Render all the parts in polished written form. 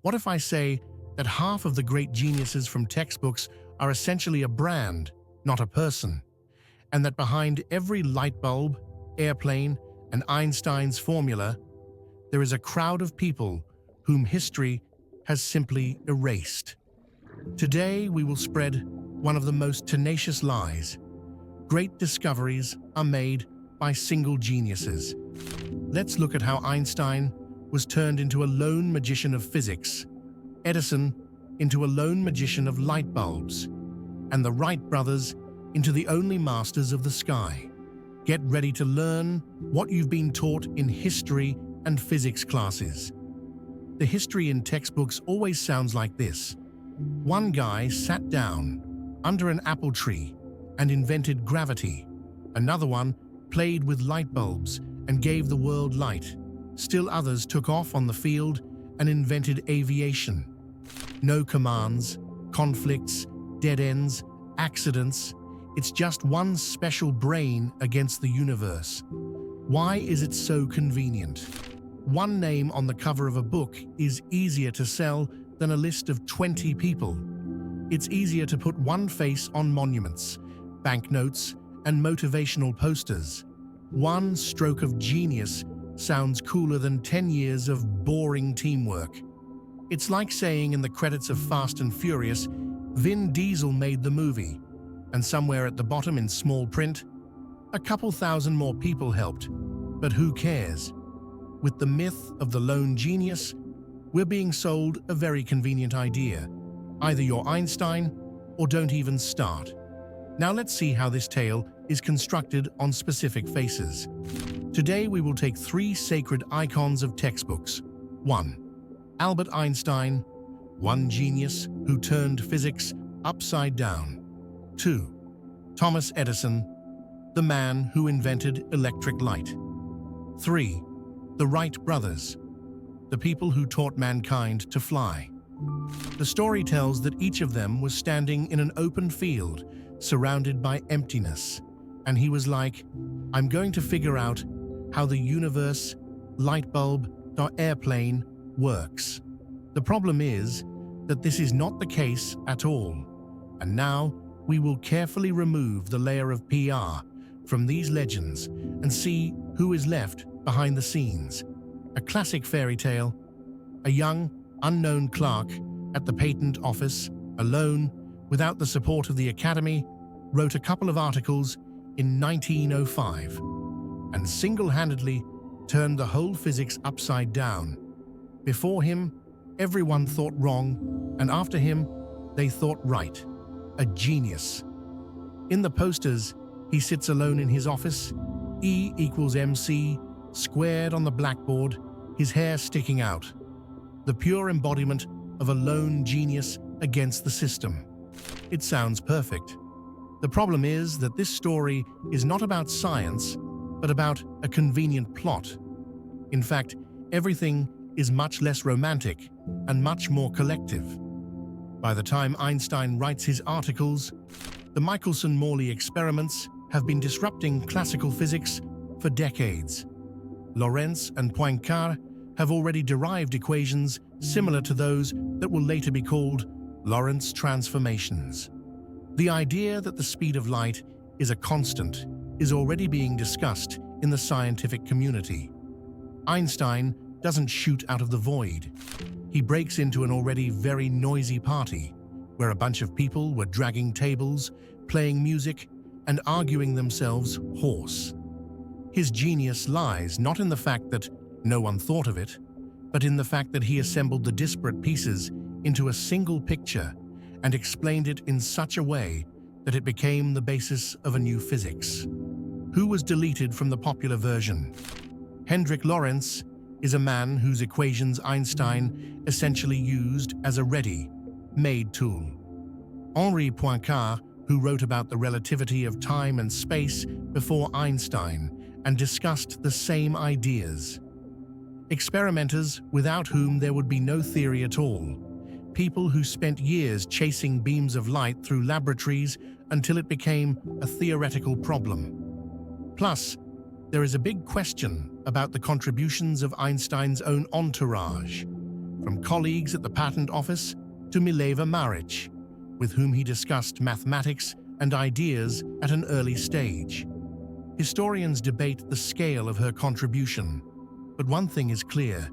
What if I say that half of the great geniuses from textbooks are essentially a brand, not a person, and that behind every light bulb, airplane, and Einstein's formula, there is a crowd of people whom history has simply erased? Today, we will spread one of the most tenacious lies. Great discoveries are made by single geniuses. Let's look at how Einstein was turned into a lone magician of physics, Edison into a lone magician of light bulbs, and the Wright brothers into the only masters of the sky. Get ready to learn what you've been taught in history and physics classes. The history in textbooks always sounds like this. One guy sat down under an apple tree and invented gravity. Another one played with light bulbs and gave the world light. Still others took off on the field and invented aviation. No commands, conflicts, dead ends, accidents. It's just one special brain against the universe. Why is it so convenient? One name on the cover of a book is easier to sell than a list of 20 people. It's easier to put one face on monuments, banknotes, and motivational posters. One stroke of genius sounds cooler than 10 years of boring teamwork. It's like saying in the credits of Fast and Furious, Vin Diesel made the movie, and somewhere at the bottom in small print, a couple thousand more people helped. But who cares? With the myth of the lone genius, we're being sold a very convenient idea. Either you're Einstein or don't even start. Now let's see how this tale is constructed on specific faces. Today we will take 3 sacred icons of textbooks. 1. Albert Einstein, one genius who turned physics upside down. 2. Thomas Edison, the man who invented electric light. 3. The Wright brothers, the people who taught mankind to fly. The story tells that each of them was standing in an open field, surrounded by emptiness, and he was like, I'm going to figure out how the universe, light bulb, or airplane works. The problem is that this is not the case at all, and now we will carefully remove the layer of PR from these legends and see who is left behind the scenes. A classic fairy tale. A young, unknown clerk at the patent office, alone, without the support of the Academy, wrote a couple of articles in 1905 and single-handedly turned the whole physics upside down. Before him, everyone thought wrong, and after him, they thought right. A genius. In the posters, he sits alone in his office, E equals MC, squared on the blackboard, his hair sticking out. The pure embodiment of a lone genius against the system. It sounds perfect. The problem is that this story is not about science, but about a convenient plot. In fact, everything is much less romantic and much more collective. By the time Einstein writes his articles, the Michelson-Morley experiments have been disrupting classical physics for decades. Lorentz and Poincare have already derived equations similar to those that will later be called Lorentz transformations. The idea that the speed of light is a constant is already being discussed in the scientific community. Einstein doesn't shoot out of the void. He breaks into an already very noisy party, where a bunch of people were dragging tables, playing music, and arguing themselves hoarse. His genius lies not in the fact that no one thought of it, but in the fact that he assembled the disparate pieces into a single picture and explained it in such a way that it became the basis of a new physics. Who was deleted from the popular version? Hendrik Lorentz is a man whose equations Einstein essentially used as a ready-made tool. Henri Poincare, who wrote about the relativity of time and space before Einstein and discussed the same ideas. Experimenters without whom there would be no theory at all. People who spent years chasing beams of light through laboratories until it became a theoretical problem. Plus, there is a big question about the contributions of Einstein's own entourage. from colleagues at the patent office to Mileva Maric, with whom he discussed mathematics and ideas at an early stage. Historians debate the scale of her contribution, but one thing is clear: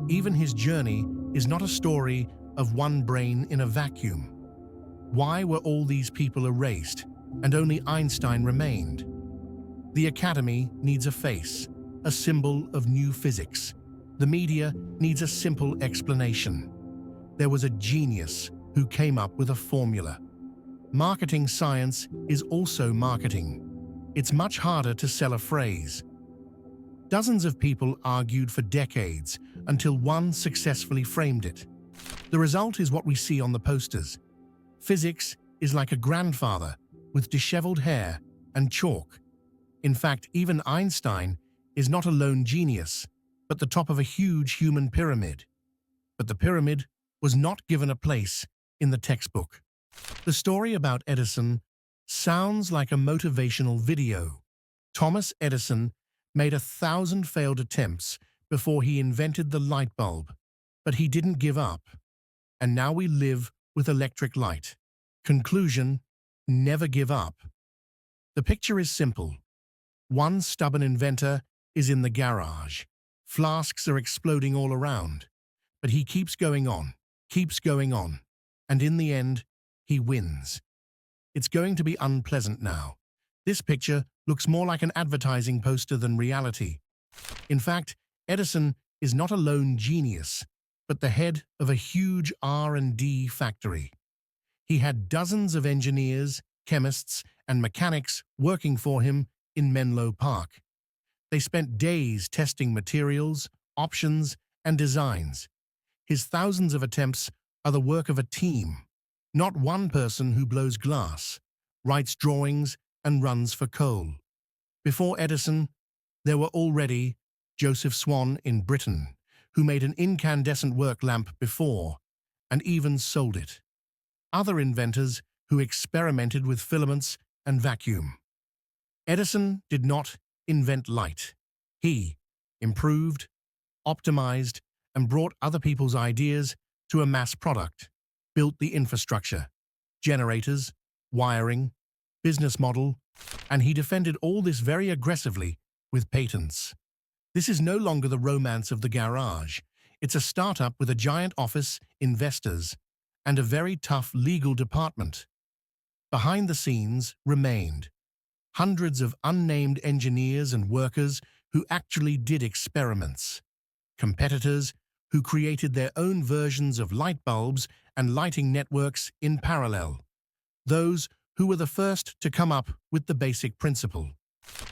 even his journey is not a story of one brain in a vacuum. Why were all these people erased and only Einstein remained? The Academy needs a face, a symbol of new physics. The media needs a simple explanation. There was a genius who came up with a formula. Marketing science is also marketing. It's much harder to sell a phrase. Dozens of people argued for decades until one successfully framed it. The result is what we see on the posters. Physics is like a grandfather with disheveled hair and chalk. In fact, even Einstein is not a lone genius, but the top of a huge human pyramid. But the pyramid was not given a place in the textbook. The story about Edison sounds like a motivational video. Thomas Edison made 1,000 failed attempts before he invented the light bulb, but he didn't give up. And now we live with electric light. Conclusion: never give up. The picture is simple. One stubborn inventor is in the garage. Flasks are exploding all around. But he keeps going on, and in the end, he wins. It's going to be unpleasant now. This picture looks more like an advertising poster than reality. In fact, Edison is not a lone genius, but the head of a huge R&D factory. He had dozens of engineers, chemists, and mechanics working for him in Menlo Park. They spent days testing materials, options, and designs. His thousands of attempts are the work of a team, not one person who blows glass, writes drawings, and runs for coal. Before Edison, there were already Joseph Swan in Britain, who made an incandescent work lamp before, and even sold it. Other inventors who experimented with filaments and vacuum. Edison did not invent light. He improved, optimized, and brought other people's ideas to a mass product, built the infrastructure, generators, wiring, business model, and he defended all this very aggressively with patents. This is no longer the romance of the garage. It's a startup with a giant office, investors, and a very tough legal department. Behind the scenes remained hundreds of unnamed engineers and workers who actually did experiments, competitors who created their own versions of light bulbs and lighting networks in parallel, those who were the first to come up with the basic principle.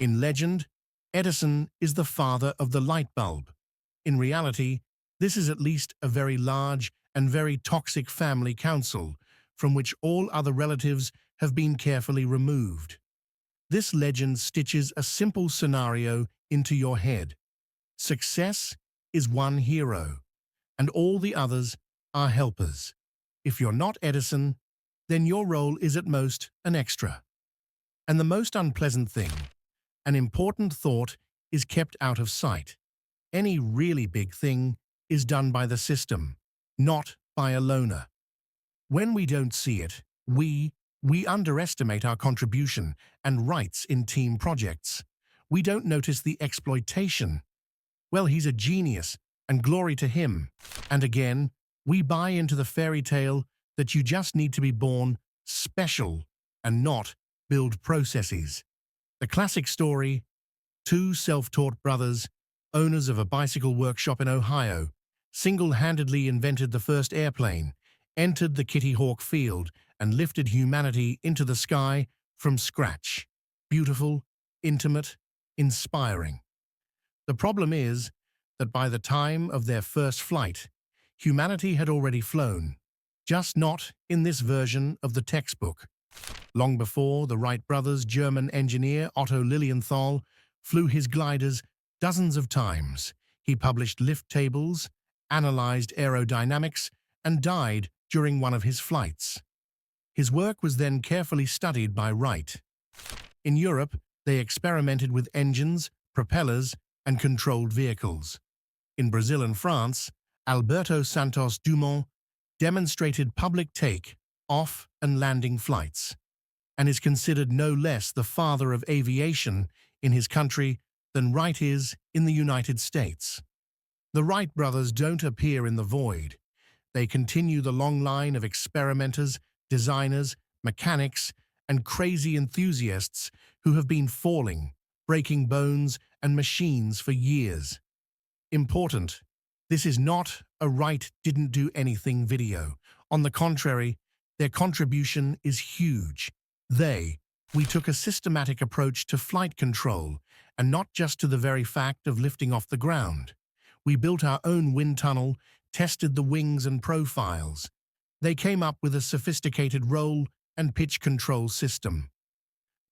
In legend, Edison is the father of the light bulb. In reality, this is at least a very large and very toxic family council from which all other relatives have been carefully removed. This legend stitches a simple scenario into your head. Success is one hero, and all the others are helpers. If you're not Edison, then your role is at most an extra. And the most unpleasant thing, an important thought, is kept out of sight. Any really big thing is done by the system, not by a loner. When we don't see it, we underestimate our contribution and rights in team projects. We don't notice the exploitation. Well, he's a genius, and glory to him. And again, we buy into the fairy tale that you just need to be born special and not build processes. The classic story: two self-taught brothers, owners of a bicycle workshop in Ohio, single-handedly invented the first airplane, entered the Kitty Hawk field, and lifted humanity into the sky from scratch. Beautiful, intimate, inspiring. The problem is that by the time of their first flight, humanity had already flown, just not in this version of the textbook. Long before the Wright brothers, German engineer Otto Lilienthal flew his gliders dozens of times. He published lift tables, analyzed aerodynamics, and died during one of his flights. His work was then carefully studied by Wright. In Europe, they experimented with engines, propellers, and controlled vehicles. In Brazil and France, Alberto Santos Dumont demonstrated public take, off and landing flights, and is considered no less the father of aviation in his country than Wright is in the United States. The Wright brothers don't appear in the void. They continue the long line of experimenters, designers, mechanics, and crazy enthusiasts who have been falling, breaking bones and machines for years. Important: this is not a Wright didn't do anything video. On the contrary, their contribution is huge. We took a systematic approach to flight control, and not just to the very fact of lifting off the ground. We built our own wind tunnel, tested the wings and profiles. They came up with a sophisticated roll and pitch control system.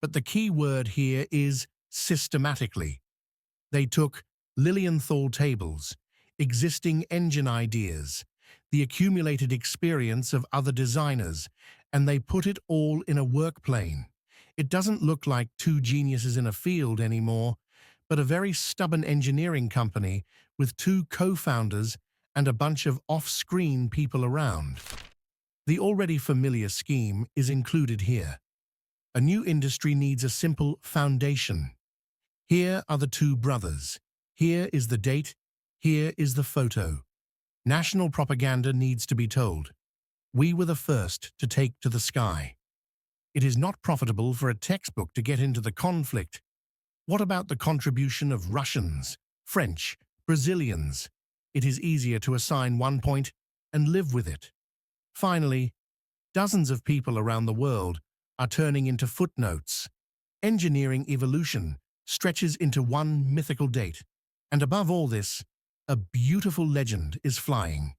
But the key word here is systematically. They took Lilienthal tables, existing engine ideas, the accumulated experience of other designers, and they put it all in a work plane. It doesn't look like two geniuses in a field anymore, but a very stubborn engineering company with two co-founders and a bunch of off-screen people around. The already familiar scheme is included here. A new industry needs a simple foundation. Here are the two brothers. Here is the date. Here is the photo. National propaganda needs to be told. We were the first to take to the sky. It is not profitable for a textbook to get into the conflict. What about the contribution of Russians, French, Brazilians? It is easier to assign 1 point and live with it. Finally, dozens of people around the world are turning into footnotes. Engineering evolution stretches into one mythical date. And above all this, a beautiful legend is flying.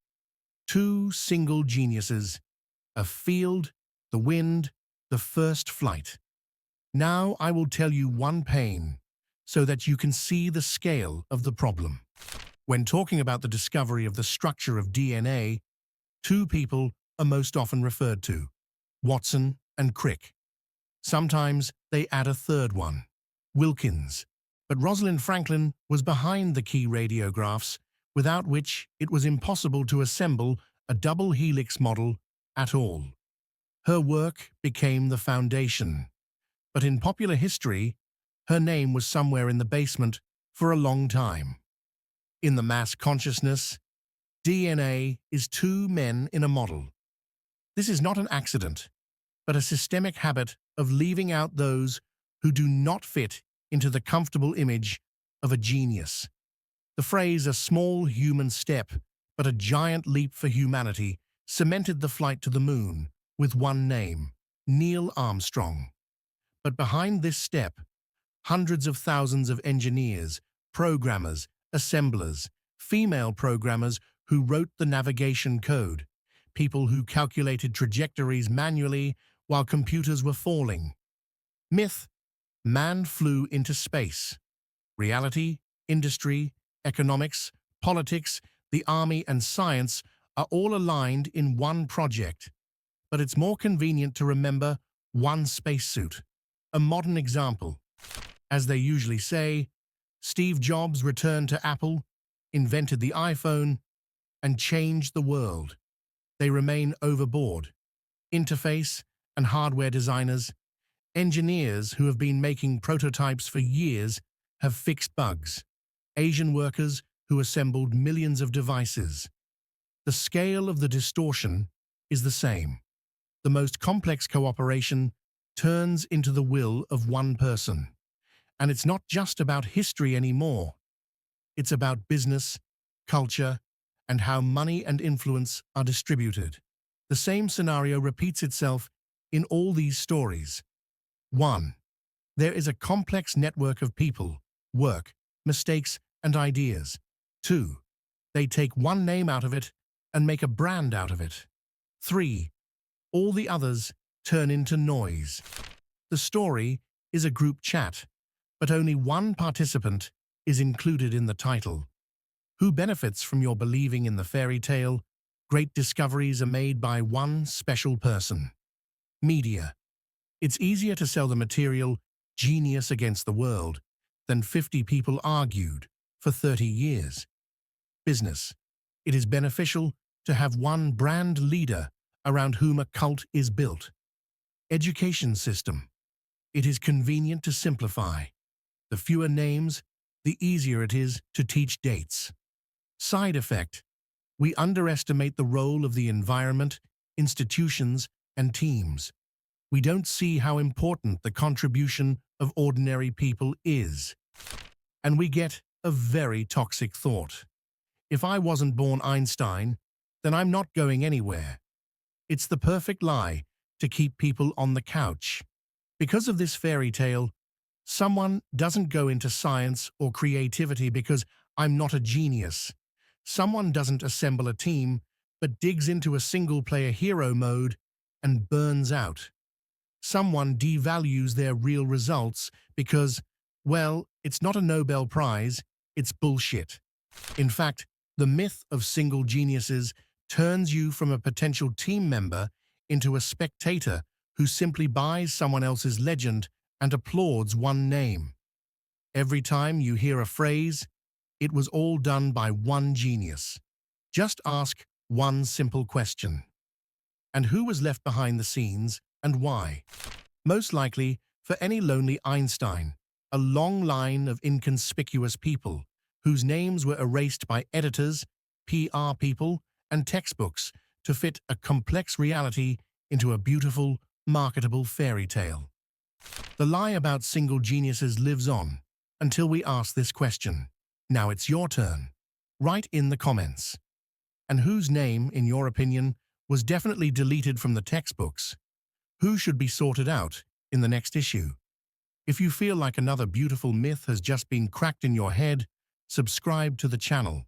Two single geniuses, a field, the wind, the first flight. Now I will tell you one pain, so that you can see the scale of the problem. When talking about the discovery of the structure of DNA, two people are most often referred to: Watson and Crick. Sometimes they add a third one, Wilkins. But Rosalind Franklin was behind the key radiographs, without which it was impossible to assemble a double helix model at all. Her work became the foundation. But in popular history, her name was somewhere in the basement for a long time. In the mass consciousness, DNA is two men in a model. This is not an accident, but a systemic habit of leaving out those who do not fit into the comfortable image of a genius. The phrase "a small human step, but a giant leap for humanity" cemented the flight to the moon with one name: Neil Armstrong. But behind this step, hundreds of thousands of engineers, programmers, assemblers, female programmers who wrote the navigation code, people who calculated trajectories manually while computers were falling. Myth: man flew into space. Reality, industry, economics, politics, the army and science are all aligned in one project. But it's more convenient to remember one spacesuit. A modern example. As they usually say, Steve Jobs returned to Apple, invented the iPhone, and changed the world. They remain overboard. Interface and hardware designers, engineers who have been making prototypes for years, have fixed bugs. Asian workers who assembled millions of devices. The scale of the distortion is the same. The most complex cooperation turns into the will of one person. And it's not just about history anymore. It's about business, culture, and how money and influence are distributed. The same scenario repeats itself in all these stories. 1. There is a complex network of people, work, mistakes, and ideas. 2. They take one name out of it and make a brand out of it. 3. All the others turn into noise. The story is a group chat, but only one participant is included in the title. Who benefits from your believing in the fairy tale? Great discoveries are made by one special person. Media. It's easier to sell the material "genius against the world" than 50 people argued for 30 years. Business. It is beneficial to have one brand leader around whom a cult is built. Education system. It is convenient to simplify. The fewer names, the easier it is to teach dates. Side effect. We underestimate the role of the environment, institutions, and teams. We don't see how important the contribution of ordinary people is. And we get a very toxic thought. If I wasn't born Einstein, then I'm not going anywhere. It's the perfect lie to keep people on the couch. Because of this fairy tale, someone doesn't go into science or creativity because I'm not a genius. Someone doesn't assemble a team, but digs into a single-player hero mode and burns out. Someone devalues their real results because, well, it's not a Nobel Prize, it's bullshit. In fact, the myth of single geniuses turns you from a potential team member into a spectator who simply buys someone else's legend and applauds one name. Every time you hear a phrase, it was all done by one genius. Just ask one simple question. And who was left behind the scenes and why? Most likely, for any lonely Einstein, a long line of inconspicuous people whose names were erased by editors, PR people, and textbooks to fit a complex reality into a beautiful, marketable fairy tale. The lie about single geniuses lives on until we ask this question. Now it's your turn. Write in the comments. And whose name, in your opinion, was definitely deleted from the textbooks? Who should be sorted out in the next issue? If you feel like another beautiful myth has just been cracked in your head, subscribe to the channel